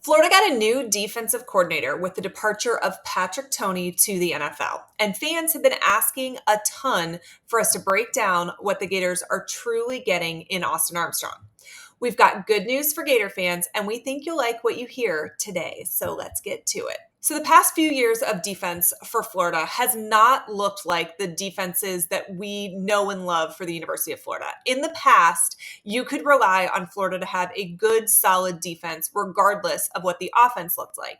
Florida got a new defensive coordinator with the departure of Patrick Toney to the NFL, and fans have been asking a ton for us to break down what the Gators are truly getting in Austin Armstrong. We've got good news for Gator fans, and we think you'll like what you hear today, so let's get to it. So the past few years of defense for Florida has not looked like the defenses that we know and love for the University of Florida. In the past, you could rely on Florida to have a good, solid defense regardless of what the offense looked like.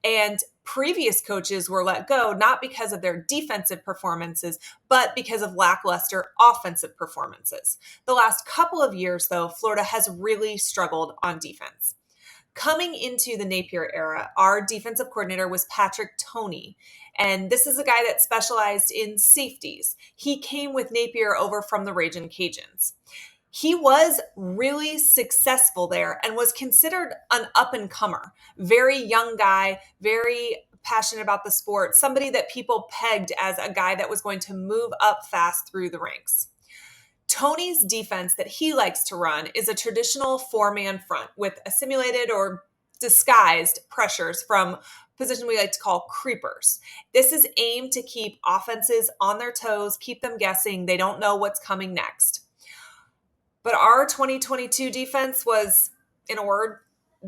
And previous coaches were let go not because of their defensive performances, but because of lackluster offensive performances. The last couple of years, though, Florida has really struggled on defense. Coming into the Napier era, our defensive coordinator was Patrick Toney, and this is a guy that specialized in safeties. He came with Napier over from the Ragin' Cajuns. He was really successful there and was considered an up-and-comer, very young guy, very passionate about the sport, somebody that people pegged as a guy that was going to move up fast through the ranks. Toney's defense that he likes to run is a traditional four-man front with assimilated or disguised pressures from position we like to call creepers. This is aimed to keep offenses on their toes, keep them guessing. They don't know what's coming next. But our 2022 defense was, in a word,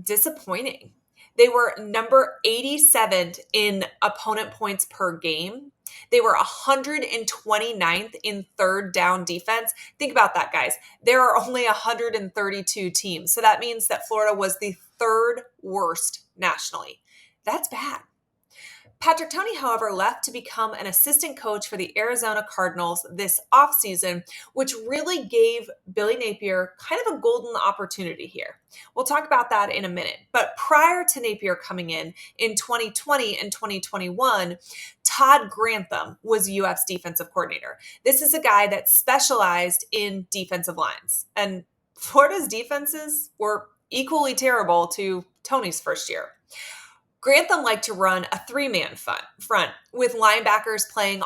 disappointing. They were number 87th in opponent points per game. They were 129th in third down defense. Think about that, guys. There are only 132 teams. So that means that Florida was the third worst nationally. That's bad. Patrick Toney, however, left to become an assistant coach for the Arizona Cardinals this offseason, which really gave Billy Napier kind of a golden opportunity here. We'll talk about that in a minute. But prior to Napier coming in 2020 and 2021, Todd Grantham was UF's defensive coordinator. This is a guy that specialized in defensive lines. And Florida's defenses were equally terrible to Toney's first year. Grantham liked to run a three-man front with linebackers playing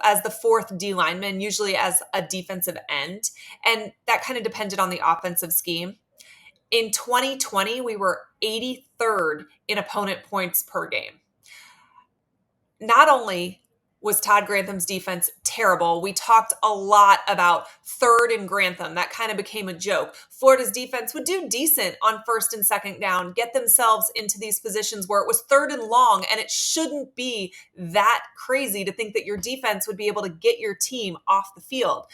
as the fourth D lineman, usually as a defensive end, and that kind of depended on the offensive scheme. In 2020, we were 83rd in opponent points per game. Not only was Todd Grantham's defense terrible, we talked a lot about third and Grantham. That kind of became a joke. Florida's defense would do decent on first and second down, get themselves into these positions where it was third and long, and it shouldn't be that crazy to think that your defense would be able to get your team off the field.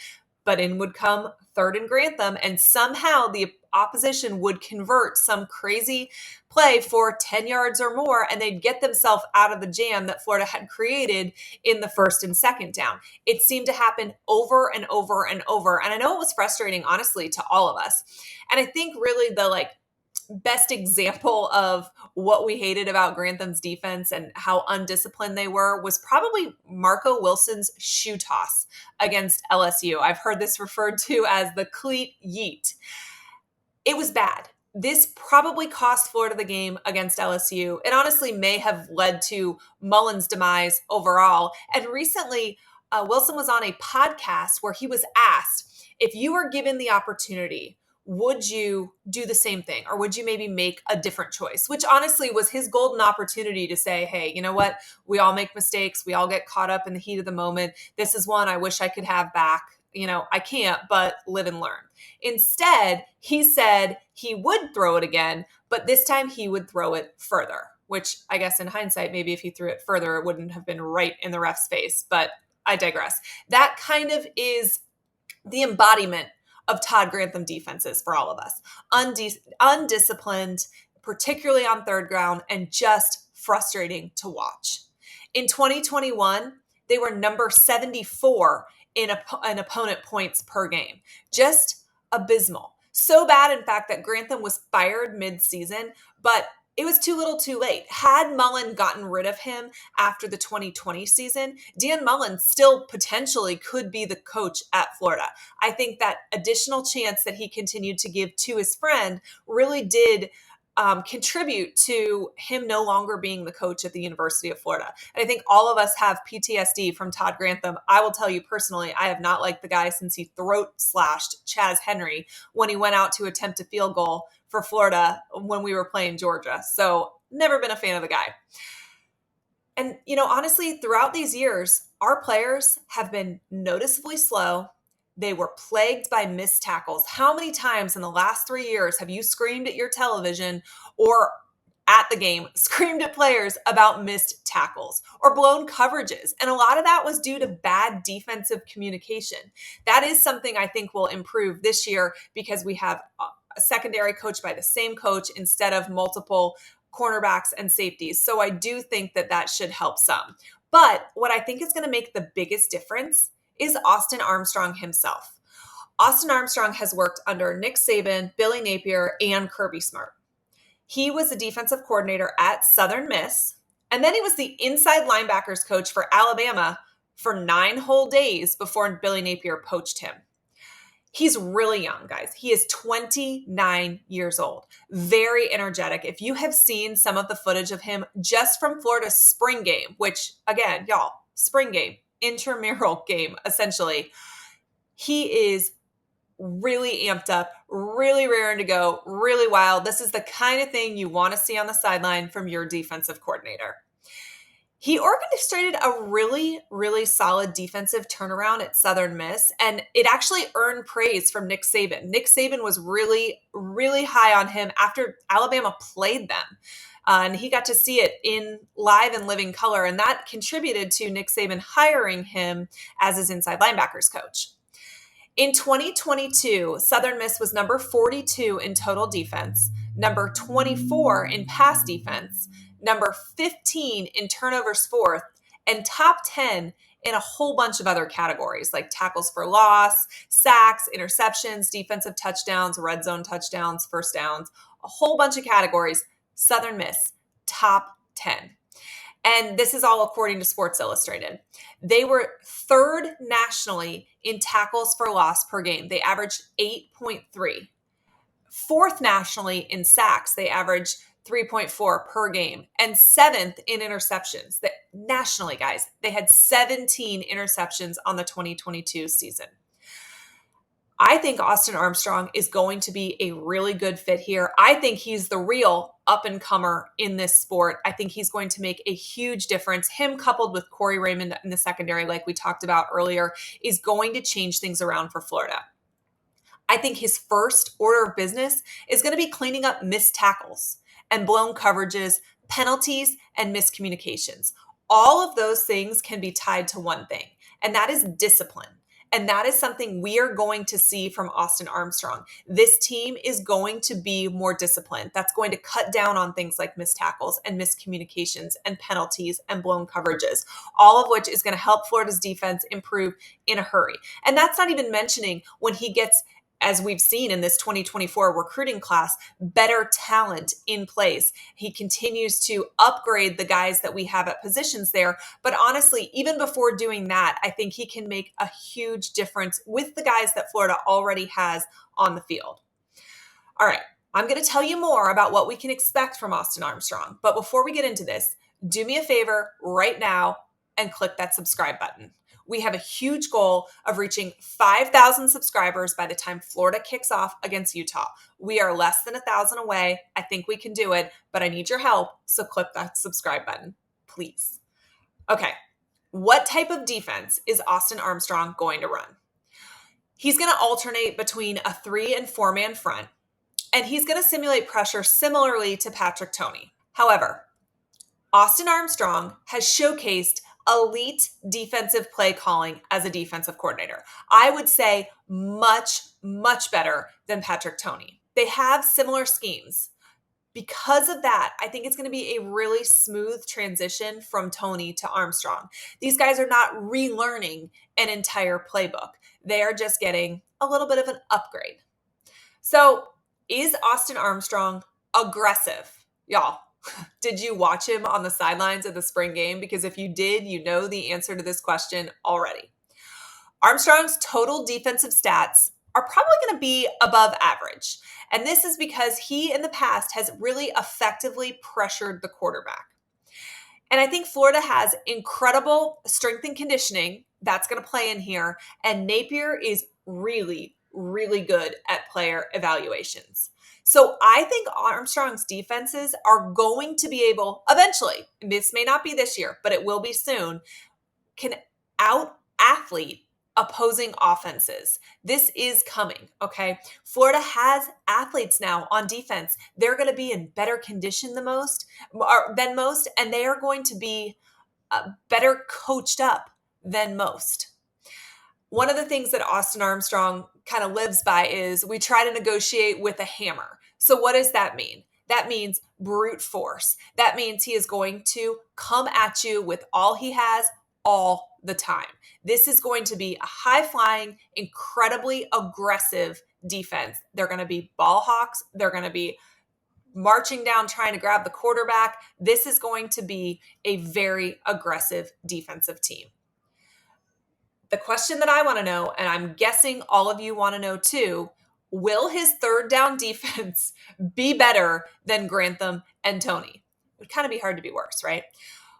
But in would come third and Grantham, and somehow the opposition would convert some crazy play for 10 yards or more, and they'd get themselves out of the jam that Florida had created in the first and second down. It seemed to happen over and over and over. And I know it was frustrating, honestly, to all of us. And I think really the best example of what we hated about Grantham's defense and how undisciplined they were was probably Marco Wilson's shoe toss against LSU. I've heard this referred to as the cleat yeet. It was bad. This probably cost Florida the game against LSU. It honestly may have led to Mullen's demise overall. And recently, Wilson was on a podcast where he was asked, if you were given the opportunity, would you do the same thing? Or would you maybe make a different choice? Which honestly was his golden opportunity to say, hey, you know what? We all make mistakes. We all get caught up in the heat of the moment. This is one I wish I could have back. I can't, but live and learn. Instead, he said he would throw it again, but this time he would throw it further, which I guess in hindsight, maybe if he threw it further, it wouldn't have been right in the ref's face, but I digress. That kind of is the embodiment of Todd Grantham defenses for all of us. Undisciplined, particularly on third ground, and just frustrating to watch. In 2021, they were number 74 in opponent points per game. Just abysmal. So bad, in fact, that Grantham was fired mid-season, but it was too little too late. Had Mullen gotten rid of him after the 2020 season, Dan Mullen still potentially could be the coach at Florida. I think that additional chance that he continued to give to his friend really did contribute to him no longer being the coach at the University of Florida. And I think all of us have PTSD from Todd Grantham. I will tell you personally, I have not liked the guy since he throat slashed Chaz Henry when he went out to attempt a field goal for Florida when we were playing Georgia. So never been a fan of the guy. And, honestly, throughout these years, our players have been noticeably slow. They were plagued by missed tackles. How many times in the last 3 years have you screamed at your television or at the game, screamed at players about missed tackles or blown coverages? And a lot of that was due to bad defensive communication. That is something I think will improve this year because we have a secondary coached by the same coach instead of multiple cornerbacks and safeties. So I do think that should help some. But what I think is going to make the biggest difference is Austin Armstrong himself. Austin Armstrong has worked under Nick Saban, Billy Napier, and Kirby Smart. He was the defensive coordinator at Southern Miss, and then he was the inside linebackers coach for Alabama for 9 whole days before Billy Napier poached him. He's really young, guys. He is 29 years old. Very energetic. If you have seen some of the footage of him just from Florida's spring game, which, again, y'all, spring game, intramural game, essentially, he is really amped up, really raring to go, really wild. This is the kind of thing you want to see on the sideline from your defensive coordinator. He orchestrated a really, really solid defensive turnaround at Southern Miss, and it actually earned praise from Nick Saban. Nick Saban was really, really high on him after Alabama played them. And he got to see it in live and living color, and that contributed to Nick Saban hiring him as his inside linebackers coach. In 2022, Southern Miss was number 42 in total defense, number 24 in pass defense, number 15 in turnovers forced, and top 10 in a whole bunch of other categories like tackles for loss, sacks, interceptions, defensive touchdowns, red zone touchdowns, first downs, a whole bunch of categories. Southern Miss, top 10. And this is all according to Sports Illustrated. They were third nationally in tackles for loss per game. They averaged 8.3. Fourth nationally in sacks. They averaged 3.4 per game. And seventh in interceptions. Nationally, guys, they had 17 interceptions on the 2022 season. I think Austin Armstrong is going to be a really good fit here. I think he's the real up-and-comer in this sport. I think he's going to make a huge difference. Him coupled with Corey Raymond in the secondary, like we talked about earlier, is going to change things around for Florida. I think his first order of business is going to be cleaning up missed tackles and blown coverages, penalties, and miscommunications. All of those things can be tied to one thing, and that is discipline. And that is something we are going to see from Austin Armstrong. This team is going to be more disciplined. That's going to cut down on things like missed tackles and miscommunications and penalties and blown coverages, all of which is going to help Florida's defense improve in a hurry. And that's not even mentioning when he gets, as we've seen in this 2024 recruiting class, better talent in place. He continues to upgrade the guys that we have at positions there. But honestly, even before doing that, I think he can make a huge difference with the guys that Florida already has on the field. All right, I'm going to tell you more about what we can expect from Austin Armstrong. But before we get into this, do me a favor right now and click that subscribe button. We have a huge goal of reaching 5,000 subscribers by the time Florida kicks off against Utah. We are less than 1,000 away. I think we can do it, but I need your help. So click that subscribe button, please. Okay. What type of defense is Austin Armstrong going to run? He's going to alternate between a 3 and 4-man front, and he's going to simulate pressure similarly to Patrick Toney. However, Austin Armstrong has showcased elite defensive play calling as a defensive coordinator. I would say much, much better than Patrick Toney. They have similar schemes. Because of that, I think it's going to be a really smooth transition from Toney to Armstrong. These guys are not relearning an entire playbook. They are just getting a little bit of an upgrade. So, is Austin Armstrong aggressive? Y'all, did you watch him on the sidelines of the spring game? Because if you did, you know the answer to this question already. Armstrong's total defensive stats are probably going to be above average. And this is because he in the past has really effectively pressured the quarterback. And I think Florida has incredible strength and conditioning. That's going to play in here. And Napier is really, really good at player evaluations. So I think Armstrong's defenses are going to be able, eventually, this may not be this year, but it will be soon, can out athlete opposing offenses. This is coming, okay? Florida has athletes now on defense. They're going to be in better condition than most, and they are going to be better coached up than most. One of the things that Austin Armstrong kind of lives by is we try to negotiate with a hammer. So what does that mean? That means brute force. That means he is going to come at you with all he has all the time. This is going to be a high-flying, incredibly aggressive defense. They're going to be ball hawks. They're going to be marching down trying to grab the quarterback. This is going to be a very aggressive defensive team. The question that I want to know, and I'm guessing all of you want to know too, will his third down defense be better than Grantham and Toney? It would kind of be hard to be worse, right?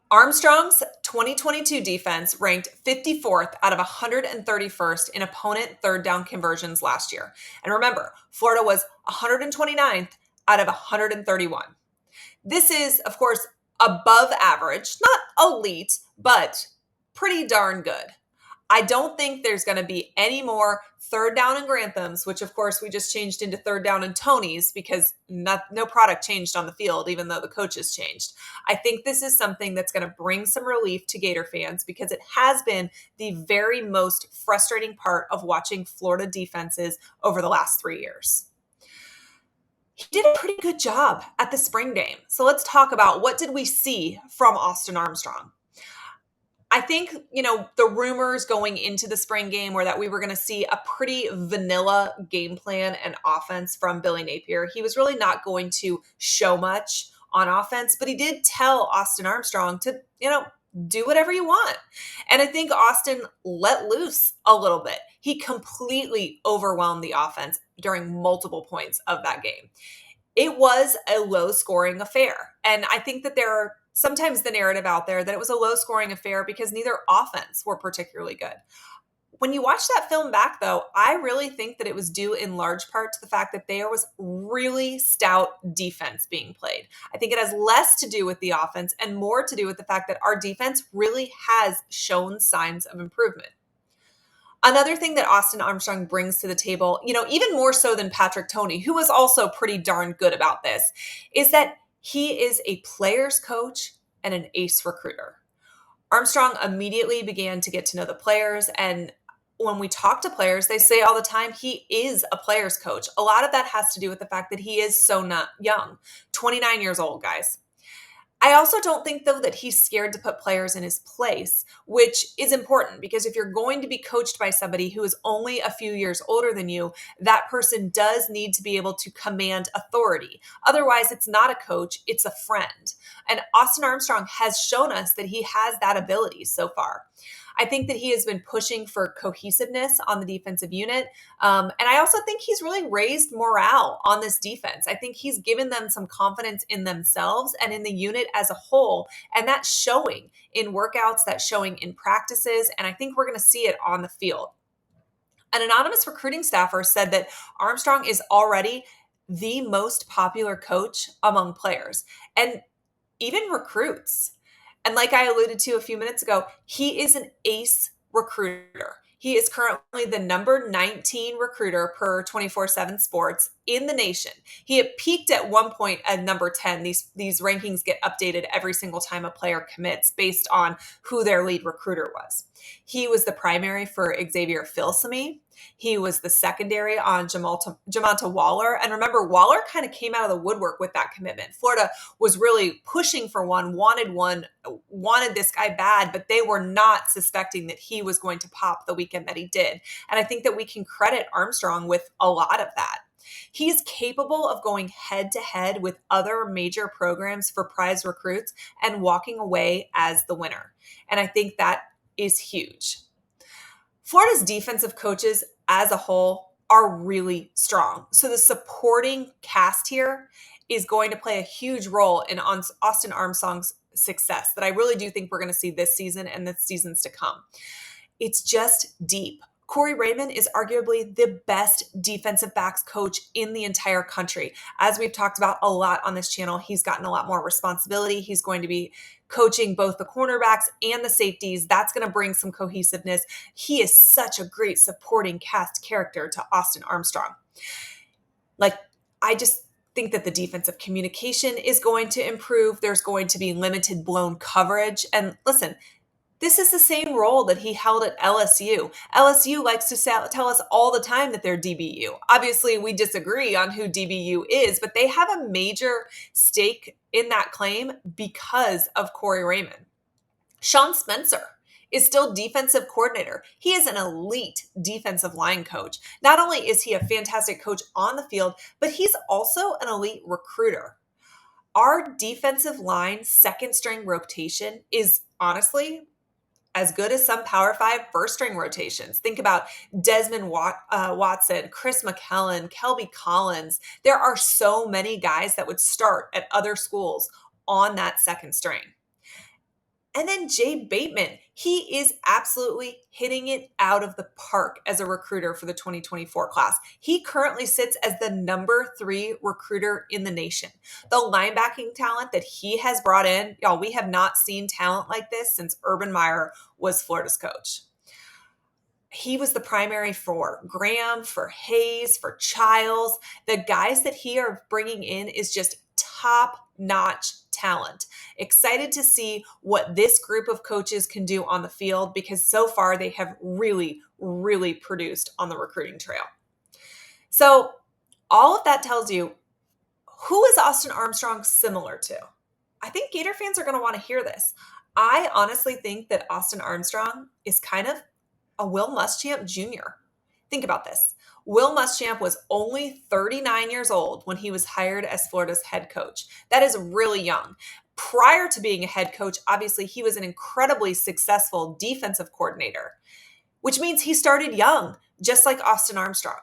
Armstrong's 2022 defense ranked 54th out of 131st in opponent third down conversions last year. And remember, Florida was 129th out of 131. This is, of course, above average, not elite, but pretty darn good. I don't think there's going to be any more third down and Granthams, which of course we just changed into third down and Tonys because no product changed on the field, even though the coaches changed. I think this is something that's going to bring some relief to Gator fans because it has been the very most frustrating part of watching Florida defenses over the last 3 years. He did a pretty good job at the spring game. So let's talk about what did we see from Austin Armstrong. I think, the rumors going into the spring game were that we were going to see a pretty vanilla game plan and offense from Billy Napier. He was really not going to show much on offense, but he did tell Austin Armstrong to, do whatever you want. And I think Austin let loose a little bit. He completely overwhelmed the offense during multiple points of that game. It was a low-scoring affair. And I think that there are sometimes the narrative out there that it was a low-scoring affair because neither offense were particularly good. When you watch that film back, though, I really think that it was due in large part to the fact that there was really stout defense being played. I think it has less to do with the offense and more to do with the fact that our defense really has shown signs of improvement. Another thing that Austin Armstrong brings to the table, even more so than Patrick Toney, who was also pretty darn good about this, is that he is a player's coach and an ace recruiter. Armstrong immediately began to get to know the players. And when we talk to players, they say all the time, he is a player's coach. A lot of that has to do with the fact that he is so not young, 29 years old, guys. I also don't think, though, that he's scared to put players in his place, which is important because if you're going to be coached by somebody who is only a few years older than you, that person does need to be able to command authority. Otherwise, it's not a coach, it's a friend. And Austin Armstrong has shown us that he has that ability so far. I think that he has been pushing for cohesiveness on the defensive unit. And I also think he's really raised morale on this defense. I think he's given them some confidence in themselves and in the unit as a whole. And that's showing in workouts, that's showing in practices. And I think we're going to see it on the field. An anonymous recruiting staffer said that Armstrong is already the most popular coach among players and even recruits. And like I alluded to a few minutes ago, he is an ace recruiter. He is currently the number 19 recruiter per 24/7 Sports in the nation. He had peaked at one point at number 10. These rankings get updated every single time a player commits based on who their lead recruiter was. He was the primary for Xavier Filsaime. He was the secondary on Jamonta Waller. And remember, Waller kind of came out of the woodwork with that commitment. Florida was really pushing for one, wanted this guy bad, but they were not suspecting that he was going to pop the weekend that he did. And I think that we can credit Armstrong with a lot of that. He's capable of going head to head with other major programs for prize recruits and walking away as the winner. And I think that is huge. Florida's defensive coaches as a whole are really strong. So the supporting cast here is going to play a huge role in Austin Armstrong's success that I really do think we're going to see this season and the seasons to come. It's just deep. Corey Raymond is arguably the best defensive backs coach in the entire country. As we've talked about a lot on this channel, he's gotten a lot more responsibility. He's going to be coaching both the cornerbacks and the safeties. That's going to bring some cohesiveness. He is such a great supporting cast character to Austin Armstrong. I just think that the defensive communication is going to improve. There's going to be limited blown coverage. And listen, this is the same role that he held at LSU. LSU likes to tell us all the time that they're DBU. Obviously, we disagree on who DBU is, but they have a major stake in that claim because of Corey Raymond. Sean Spencer is still defensive coordinator. He is an elite defensive line coach. Not only is he a fantastic coach on the field, but he's also an elite recruiter. Our defensive line second string rotation is honestly as good as some Power 5 first string rotations. Think about Desmond Watson, Chris McKellen, Kelby Collins. There are so many guys that would start at other schools on that second string. And then Jay Bateman, he is absolutely hitting it out of the park as a recruiter for the 2024 class. He currently sits as the number 3 recruiter in the nation. The linebacking talent that he has brought in, y'all, we have not seen talent like this since Urban Meyer was Florida's coach. He was the primary for Graham, for Hayes, for Childs. The guys that he are bringing in is just top-notch talent. Excited to see what this group of coaches can do on the field because so far they have really, really produced on the recruiting trail. So all of that tells you, who is Austin Armstrong similar to? I think Gator fans are going to want to hear this. I honestly think that Austin Armstrong is kind of a Will Muschamp Jr. Think about this. Will Muschamp was only 39 years old when he was hired as Florida's head coach. That is really young. Prior to being a head coach, obviously, he was an incredibly successful defensive coordinator, which means he started young, just like Austin Armstrong.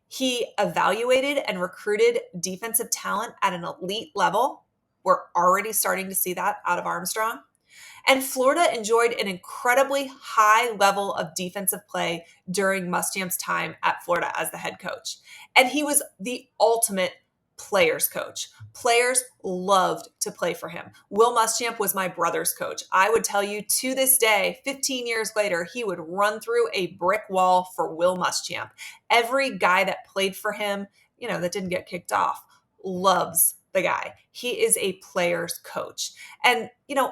He evaluated and recruited defensive talent at an elite level. We're already starting to see that out of Armstrong. And Florida enjoyed an incredibly high level of defensive play during Muschamp's time at Florida as the head coach. And he was the ultimate players coach. Players loved to play for him. Will Muschamp was my brother's coach. I would tell you to this day, 15 years later, he would run through a brick wall for Will Muschamp. Every guy that played for him, that didn't get kicked off, loves the guy. He is a player's coach. And,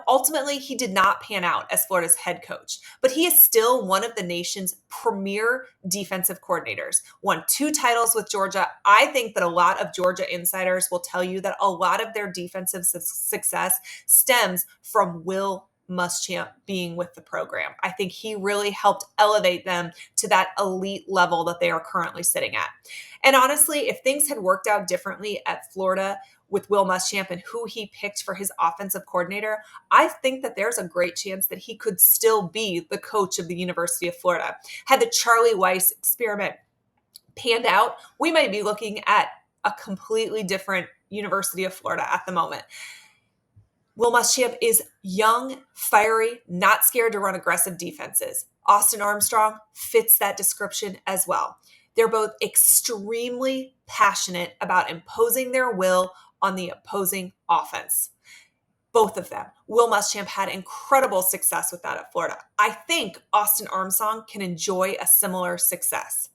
ultimately he did not pan out as Florida's head coach, but he is still one of the nation's premier defensive coordinators. Won 2 titles with Georgia. I think that a lot of Georgia insiders will tell you that a lot of their defensive success stems from Will Muschamp being with the program. I think he really helped elevate them to that elite level that they are currently sitting at. And honestly, if things had worked out differently at Florida with Will Muschamp and who he picked for his offensive coordinator, I think that there's a great chance that he could still be the coach of the University of Florida. Had the Charlie Weiss experiment panned out, we might be looking at a completely different University of Florida at the moment. Will Muschamp is young, fiery, not scared to run aggressive defenses. Austin Armstrong fits that description as well. They're both extremely passionate about imposing their will on the opposing offense. Both of them. Will Muschamp had incredible success with that at Florida. I think Austin Armstrong can enjoy a similar success.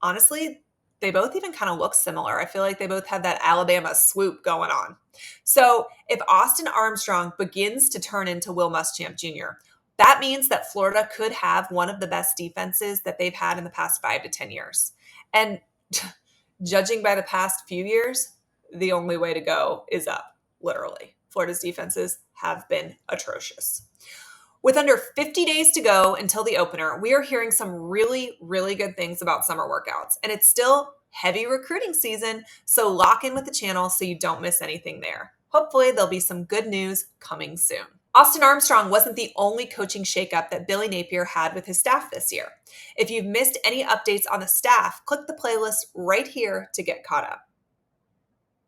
Honestly, they both even kind of look similar. I feel like they both have that Alabama swoop going on. So if Austin Armstrong begins to turn into Will Muschamp Jr., that means that Florida could have one of the best defenses that they've had in the past 5 to 10 years. And judging by the past few years, the only way to go is up, literally. Florida's defenses have been atrocious. With under 50 days to go until the opener, we are hearing some really, really good things about summer workouts. And it's still heavy recruiting season, so lock in with the channel so you don't miss anything there. Hopefully, there'll be some good news coming soon. Austin Armstrong wasn't the only coaching shakeup that Billy Napier had with his staff this year. If you've missed any updates on the staff, click the playlist right here to get caught up.